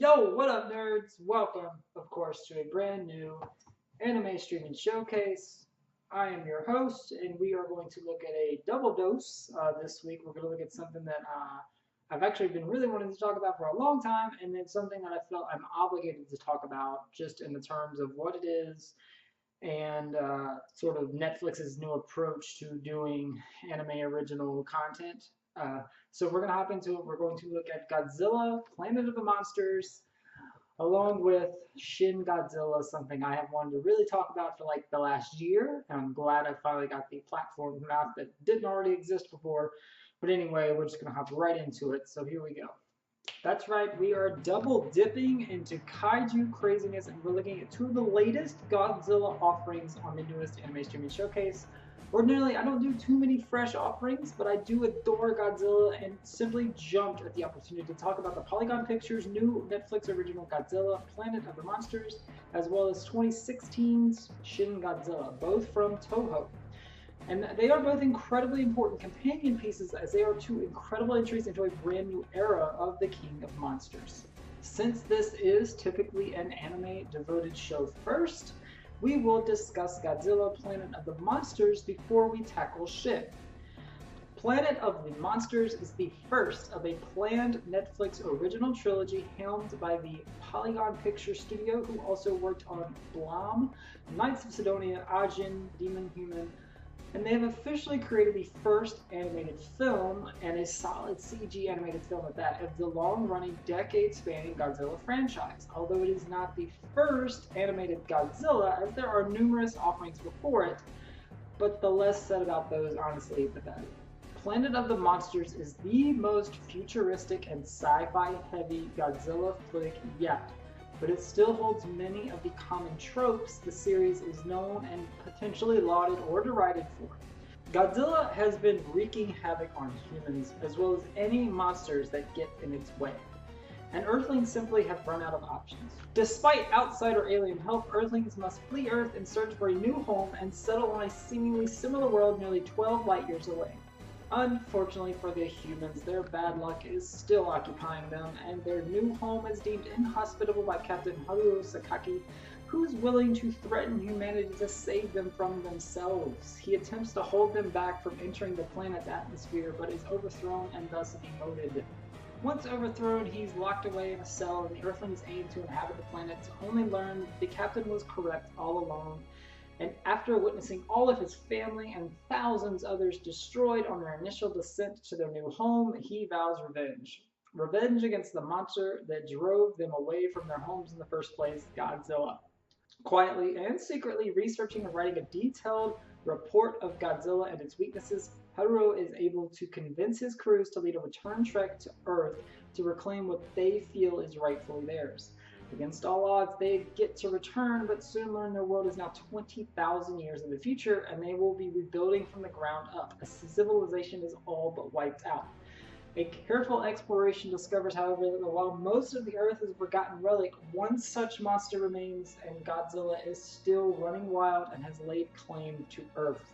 Yo, what up, nerds? Welcome, of course, to a brand new anime streaming showcase. I am your host, and we are going to look at a double dose. This week, we're going to look at something that I've actually been really wanting to talk about for a long time, and it's something that I felt I'm obligated to talk about just in the terms of what it is and sort of Netflix's new approach to doing anime original content. So we're going to hop into it. We're going to look at Godzilla, Planet of the Monsters, along with Shin Godzilla, something I have wanted to really talk about for like the last year. And I'm glad I finally got the platform out that didn't already exist before. But anyway, we're just going to hop right into it. So here we go. That's right, we are double dipping into kaiju craziness, and we're looking at two of the latest Godzilla offerings on the newest anime streaming showcase. Ordinarily, I don't do too many fresh offerings, but I do adore Godzilla and simply jumped at the opportunity to talk about the Polygon Pictures' new Netflix original Godzilla, Planet of the Monsters, as well as 2016's Shin Godzilla, both from Toho. And they are both incredibly important companion pieces as they are two incredible entries into a brand new era of the King of Monsters. Since this is typically an anime devoted show first, we will discuss Godzilla Planet of the Monsters before we tackle Shin. Planet of the Monsters is the first of a planned Netflix original trilogy helmed by the Polygon Picture Studio, who also worked on Blom, Knights of Sidonia, Ajin, Demon Human, and they have officially created the first animated film, and a solid CG animated film at that, of the long-running, decade-spanning Godzilla franchise. Although it is not the first animated Godzilla, as there are numerous offerings before it, but the less said about those, honestly, the better. Planet of the Monsters is the most futuristic and sci-fi heavy Godzilla flick yet, but it still holds many of the common tropes the series is known and potentially lauded or derided for. Godzilla has been wreaking havoc on humans as well as any monsters that get in its way, and Earthlings simply have run out of options. Despite outsider alien help, Earthlings must flee Earth in search for a new home and settle on a seemingly similar world nearly 12 light years away. Unfortunately for the humans, their bad luck is still occupying them, and their new home is deemed inhospitable by Captain Haruo Sakaki, who's willing to threaten humanity to save them from themselves. He attempts to hold them back from entering the planet's atmosphere, but is overthrown and thus demoted. Once overthrown, he's locked away in a cell, and the Earthlings aim to inhabit the planet to only learn the captain was correct all along. And after witnessing all of his family and thousands others destroyed on their initial descent to their new home, he vows revenge. Revenge against the monster that drove them away from their homes in the first place, Godzilla. Quietly and secretly researching and writing a detailed report of Godzilla and its weaknesses, Haruo is able to convince his crews to lead a return trek to Earth to reclaim what they feel is rightfully theirs. Against all odds, they get to return, but soon learn their world is now 20,000 years in the future, and they will be rebuilding from the ground up. A civilization is all but wiped out. A careful exploration discovers, however, that while most of the Earth is a forgotten relic, one such monster remains, and Godzilla is still running wild and has laid claim to Earth.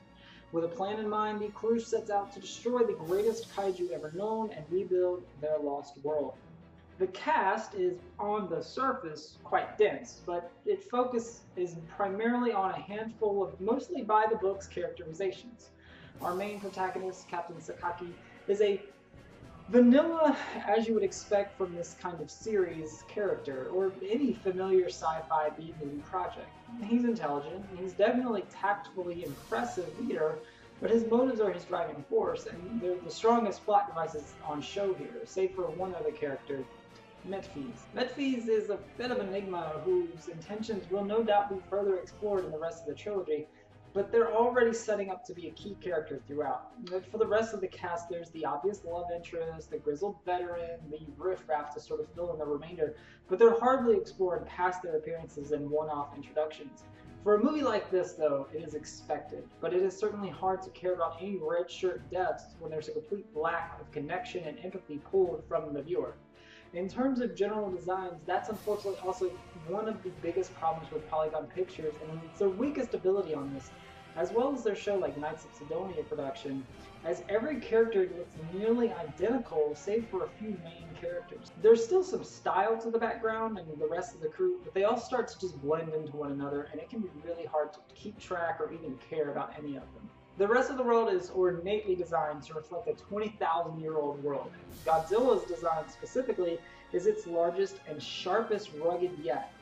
With a plan in mind, the crew sets out to destroy the greatest kaiju ever known and rebuild their lost world. The cast is, on the surface, quite dense, but its focus is primarily on a handful of mostly by-the-books characterizations. Our main protagonist, Captain Sakaki, is a vanilla, as you would expect from this kind of series character, or any familiar sci-fi B-movie project. He's intelligent, he's definitely tactfully impressive leader, but his motives are his driving force, and they're the strongest plot devices on show here, save for one other character, Metphys. Metphys is a bit of an enigma whose intentions will no doubt be further explored in the rest of the trilogy, but they're already setting up to be a key character throughout. But for the rest of the cast, there's the obvious love interest, the grizzled veteran, the riffraff to sort of fill in the remainder, but they're hardly explored past their appearances and one-off introductions. For a movie like this, though, it is expected, but it is certainly hard to care about any red shirt deaths when there's a complete lack of connection and empathy pulled from the viewer. In terms of general designs, that's unfortunately also one of the biggest problems with Polygon Pictures, and it's their weakest ability on this. as well as their show like Knights of Sidonia production, as every character looks nearly identical save for a few main characters. There's still some style to the background and the rest of the crew, but they all start to just blend into one another, and it can be really hard to keep track or even care about any of them. The rest of the world is ornately designed to reflect a 20,000-year-old world. Godzilla's design specifically is its largest and sharpest rugged yet.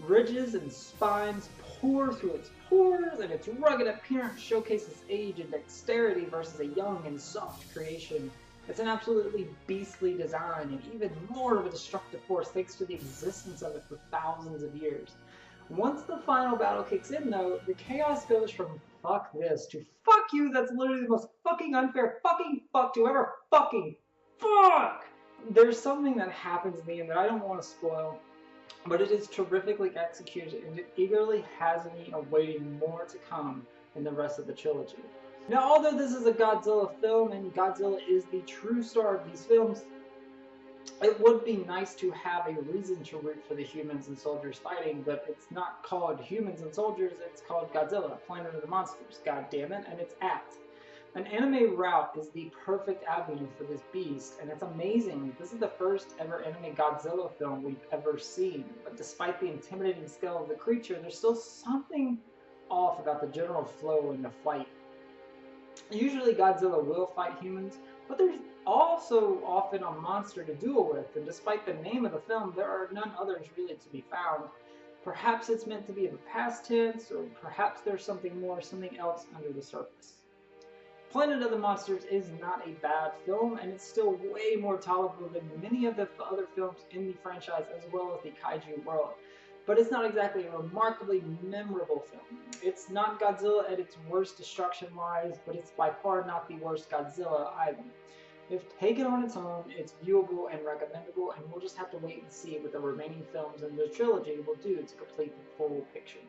Ridges and spines pour through its pores, and its rugged appearance showcases age and dexterity versus a young and soft creation. It's an absolutely beastly design, and even more of a destructive force thanks to the existence of it for thousands of years. Once the final battle kicks in, though, the chaos goes from fuck this to fuck you. That's literally the most fucking unfair fucking fuck to ever fucking fuck! There's something that happens in the end that I don't want to spoil, but it is terrifically executed, and it eagerly has me awaiting more to come in the rest of the trilogy. Now, although this is a Godzilla film, and Godzilla is the true star of these films, it would be nice to have a reason to root for the humans and soldiers fighting, but it's not called Humans and Soldiers, it's called Godzilla, Planet of the Monsters, god damn it, and it's apt. An anime route is the perfect avenue for this beast, and it's amazing. This is the first ever anime Godzilla film we've ever seen, but despite the intimidating scale of the creature, there's still something off about the general flow in the fight. Usually Godzilla will fight humans, but there's also often a monster to duel with, and despite the name of the film, there are none others really to be found. Perhaps it's meant to be in the past tense, or perhaps there's something more, something else under the surface. Planet of the Monsters is not a bad film, and it's still way more tolerable than many of the other films in the franchise, as well as the kaiju world. But it's not exactly a remarkably memorable film. It's not Godzilla at its worst destruction-wise, but it's by far not the worst Godzilla either. If taken on its own, it's viewable and recommendable, and we'll just have to wait and see what the remaining films in the trilogy will do to complete the full picture.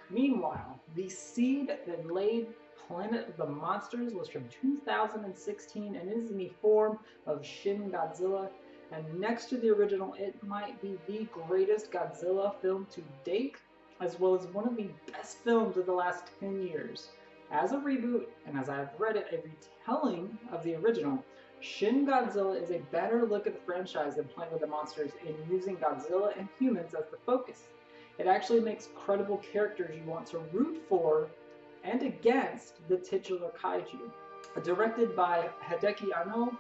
Meanwhile, the seed that laid Planet of the Monsters was from 2016 and is in the form of Shin Godzilla, and next to the original, it might be the greatest Godzilla film to date, as well as one of the best films of the last 10 years. As a reboot, and as I have read it, a retelling of the original, Shin Godzilla is a better look at the franchise than Planet of the Monsters in using Godzilla and humans as the focus. It actually makes credible characters you want to root for and against the titular kaiju. Directed by Hideki Anno,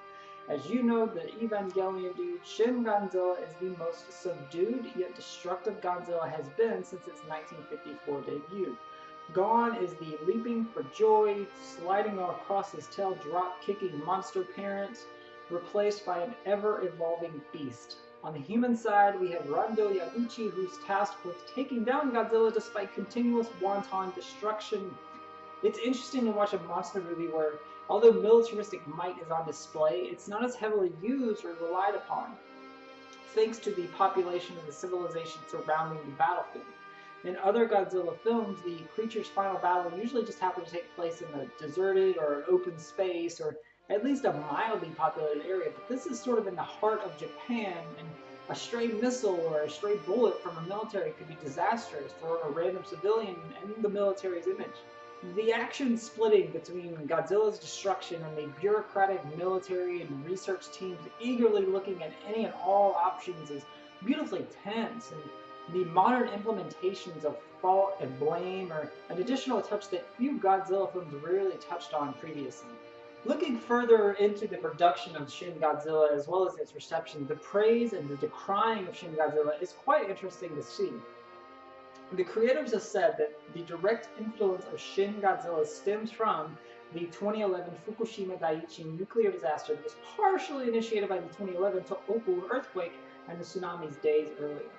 as you know, the Evangelion dude, Shin Godzilla is the most subdued yet destructive Godzilla has been since its 1954 debut. Gone is the leaping for joy, sliding across his tail, drop-kicking monster parent, replaced by an ever-evolving beast. On the human side, we have Rando Yaguchi, who's tasked with taking down Godzilla despite continuous wanton destruction. It's interesting to watch a monster movie where, although militaristic might is on display, it's not as heavily used or relied upon, thanks to the population and the civilization surrounding the battlefield. In other Godzilla films, the creature's final battle usually just happens to take place in a deserted or an open space, or at least a mildly populated area, but this is sort of in the heart of Japan, and a stray missile or a stray bullet from a military could be disastrous for a random civilian in the military's image. The action splitting between Godzilla's destruction and the bureaucratic military and research teams eagerly looking at any and all options is beautifully tense, and the modern implementations of fault and blame are an additional touch that few Godzilla films really touched on previously. Looking further into the production of Shin Godzilla as well as its reception, the praise and the decrying of Shin Godzilla is quite interesting to see. The creators have said that the direct influence of Shin Godzilla stems from the 2011 Fukushima Daiichi nuclear disaster that was partially initiated by the 2011 Tohoku earthquake and the tsunami's days earlier.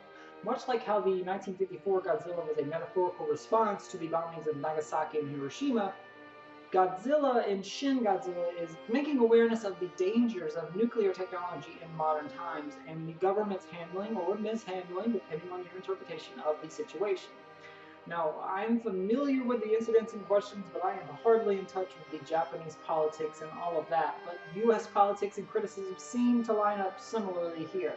Much like how the 1954 Godzilla was a metaphorical response to the bombings of Nagasaki and Hiroshima, Godzilla in Shin Godzilla is making awareness of the dangers of nuclear technology in modern times and the government's handling or mishandling, depending on your interpretation of the situation. Now, I'm familiar with the incidents in questions, but I am hardly in touch with the Japanese politics and all of that, but US politics and criticism seem to line up similarly here.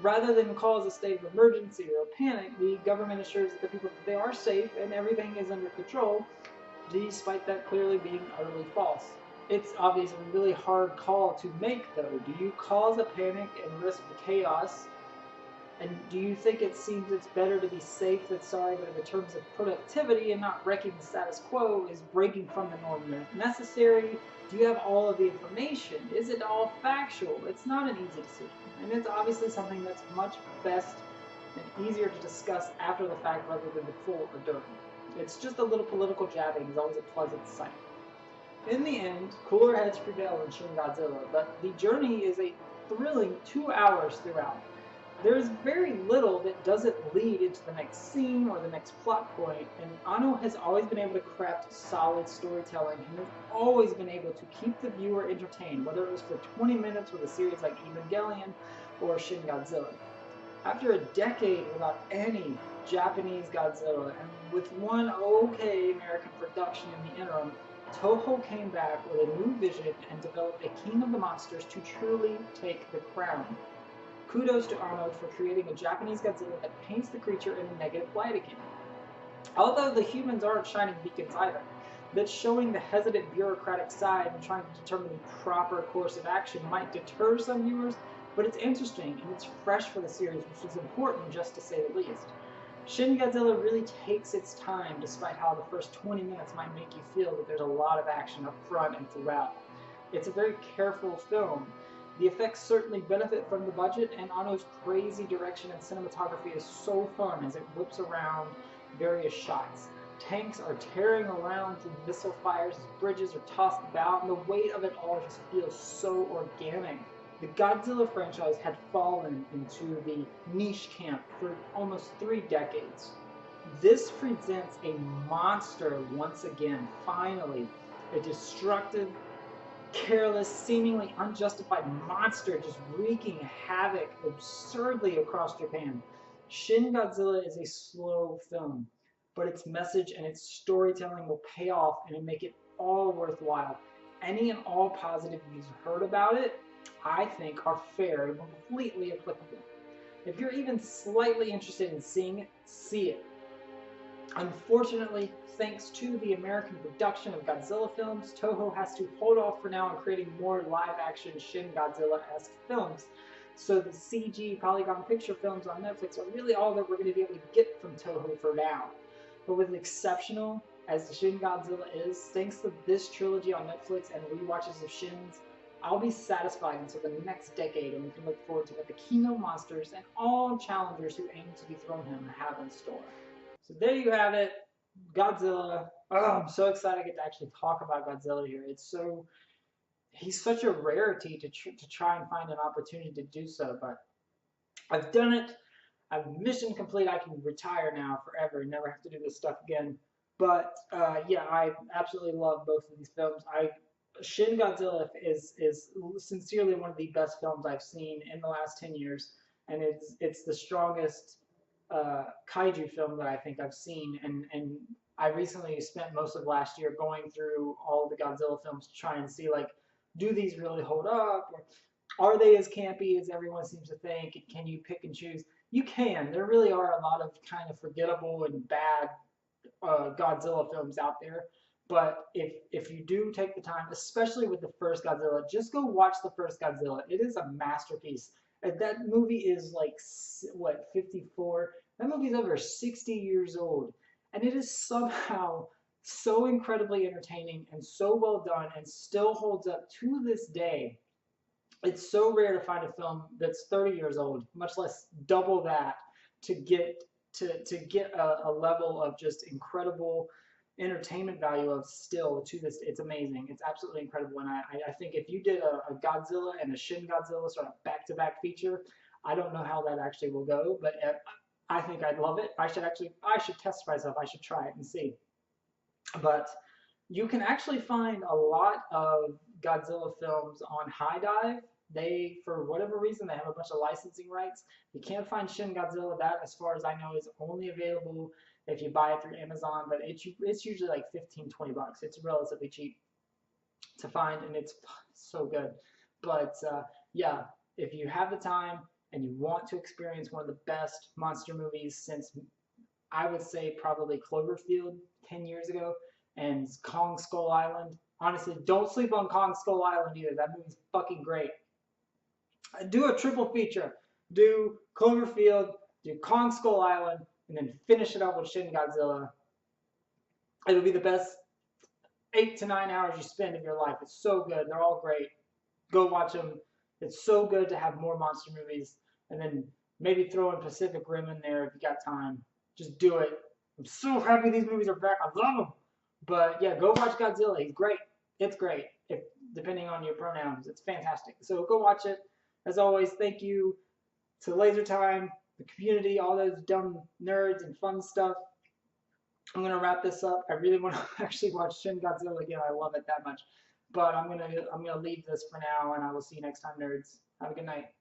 Rather than cause a state of emergency or panic, the government assures that the people that they are safe and everything is under control, despite that clearly being utterly false. It's obviously a really hard call to make, though. Do you cause a panic and risk chaos? And do you think it seems it's better to be safe than sorry, but in the terms of productivity and not wrecking the status quo, is breaking from the norm necessary? Do you have all of the information? Is it all factual? It's not an easy decision. And it's obviously something that's much best and easier to discuss after the fact rather than before or during. It's just a little political jabbing is always a pleasant sight. In the end, cooler heads prevail in Shin Godzilla, but the journey is a thrilling 2 hours throughout. There's very little that doesn't lead into the next scene or the next plot point, and Anno has always been able to craft solid storytelling and has always been able to keep the viewer entertained, whether it was for 20 minutes with a series like Evangelion or Shin Godzilla. After a decade without any Japanese Godzilla and with one okay American production in the interim, Toho came back with a new vision and developed a King of the Monsters to truly take the crown. Kudos to Arnold for creating a Japanese Godzilla that paints the creature in a negative light again. Although the humans aren't shining beacons either, that showing the hesitant bureaucratic side and trying to determine the proper course of action might deter some viewers, but it's interesting and it's fresh for the series, which is important just to say the least. Shin Godzilla really takes its time, despite how the first 20 minutes might make you feel that there's a lot of action up front and throughout. It's a very careful film. The effects certainly benefit from the budget, and Anno's crazy direction and cinematography is so fun as it whips around various shots. Tanks are tearing around through missile fires as bridges are tossed about, and the weight of it all just feels so organic. The Godzilla franchise had fallen into the niche camp for almost 3 decades. This presents a monster once again, finally. A destructive, careless, seemingly unjustified monster just wreaking havoc absurdly across Japan. Shin Godzilla is a slow film, but its message and its storytelling will pay off and make it all worthwhile. Any and all positive views heard about it, I think, are fair and completely applicable. If you're even slightly interested in seeing it, see it. Unfortunately, thanks to the American production of Godzilla films, Toho has to hold off for now on creating more live-action Shin Godzilla-esque films. So the CG polygon picture films on Netflix are really all that we're going to be able to get from Toho for now. But with exceptional as the Shin Godzilla is, thanks to this trilogy on Netflix and rewatches of Shins, I'll be satisfied until the next decade, and we can look forward to what the Kino monsters and all challengers who aim to dethrone him have in store. So there you have it, Godzilla. Oh, I'm so excited I get to actually talk about Godzilla here. He's such a rarity to try and find an opportunity to do so, but I've done it. I've mission complete. I can retire now forever and never have to do this stuff again. But yeah, I absolutely love both of these films. Shin Godzilla is sincerely one of the best films I've seen in the last 10 years, and it's the strongest kaiju film that I think I've seen, and I recently spent most of last year going through all the Godzilla films to try and see, like, do these really hold up, or are they as campy as everyone seems to think? Can you pick and choose? You can. There really are a lot of kind of forgettable and bad Godzilla films out there. But if you do take the time, especially with the first Godzilla, just go watch the first Godzilla. It is a masterpiece. That movie is like, what, 54? That movie's over 60 years old. And it is somehow so incredibly entertaining and so well done and still holds up to this day. It's so rare to find a film that's 30 years old, much less double that, to get to get a level of just incredible entertainment value of still to this. It's amazing. It's absolutely incredible. And I think if you did a Godzilla and a Shin Godzilla sort of back-to-back feature, I don't know how that actually will go, but I think I'd love it. I should test myself. I should try it and see. But you can actually find a lot of Godzilla films on High Dive. They, for whatever reason, they have a bunch of licensing rights. You can't find Shin Godzilla. That, as far as I know, is only available if you buy it through Amazon, but it's usually like 15, 20 bucks. It's relatively cheap to find, and it's so good. But yeah, if you have the time and you want to experience one of the best monster movies since, I would say, probably Cloverfield 10 years ago, and Kong Skull Island. Honestly, don't sleep on Kong Skull Island either. That movie's fucking great. Do a triple feature. Do Cloverfield, do Kong Skull Island, and then finish it up with Shin Godzilla. It'll be the best 8 to 9 hours you spend of your life. It's so good. They're all great. Go watch them. It's so good to have more monster movies, and then maybe throw in Pacific Rim in there if you got time. Just do it. I'm so happy these movies are back. I love them. But yeah, go watch Godzilla. He's great. It's great. If depending on your pronouns, it's fantastic. So go watch it. As always, thank you to Laser Time, the community, all those dumb nerds and fun stuff. I'm gonna wrap this up. I really want to actually watch Shin Godzilla again. I love it that much. But I'm gonna leave this for now, and I will see you next time, nerds. Have a good night.